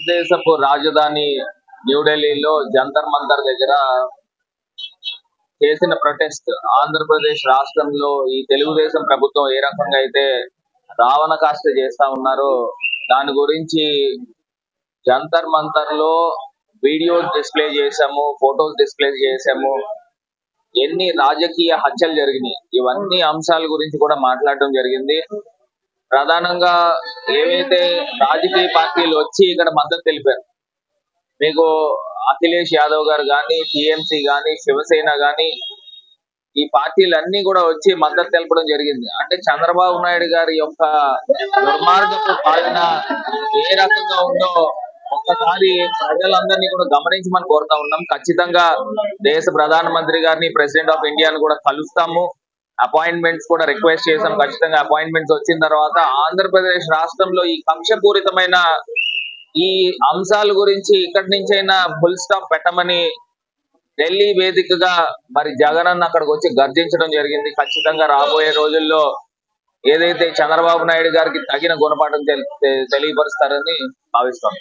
భారతదేశపు రాజధాని న్యూఢిల్లీలో జంతర్ మంతర్ దగ్గర చేసిన ప్రొటెస్ట్ ఆంధ్రప్రదేశ్ రాష్ట్రంలో ఈ తెలుగుదేశం ప్రభుత్వం ఏ రకంగా అయితే రావణ కాష్ట చేస్తా ఉన్నారో దాని గురించి జంతర్ మంతర్ లో వీడియోస్ డిస్ప్లే చేశాము, ఫొటోస్ డిస్ప్లే చేశాము, ఎన్ని రాజకీయ హత్యలు జరిగినాయి ఇవన్నీ అంశాల గురించి కూడా మాట్లాడడం జరిగింది. ప్రధానంగా ఏవైతే రాజకీయ పార్టీలు వచ్చి ఇక్కడ మద్దతు తెలిపారు, మీకు అఖిలేష్ యాదవ్ గారు కానీ, టిఎంసీ కానీ, శివసేన కానీ, ఈ పార్టీలన్నీ కూడా వచ్చి మద్దతు తెలపడం జరిగింది. అంటే చంద్రబాబు నాయుడు గారి యొక్క దుర్మార్గపు పాలన ఏ రకంగా ఉందో ఒక్కసారి ప్రజలందరినీ కూడా గమనించమని కోరుతా ఉన్నాం. ఖచ్చితంగా దేశ ప్రధానమంత్రి గారిని, ప్రెసిడెంట్ ఆఫ్ ఇండియాని కూడా కలుస్తాము, అపాయింట్మెంట్స్ కూడా రిక్వెస్ట్ చేసాం. ఖచ్చితంగా అపాయింట్మెంట్స్ వచ్చిన తర్వాత ఆంధ్రప్రదేశ్ రాష్ట్రంలో ఈ కక్షపూరితమైన ఈ అంశాల గురించి ఇక్కడి నుంచైనా ఫుల్ స్టాప్ పెట్టమని ఢిల్లీ వేదికగా మరి జగన్ అన్న అక్కడికి వచ్చి గర్జించడం జరిగింది. ఖచ్చితంగా రాబోయే రోజుల్లో ఏదైతే చంద్రబాబు నాయుడు గారికి తగిన గుణపాఠం తెలియపరుస్తారని భావిస్తాం.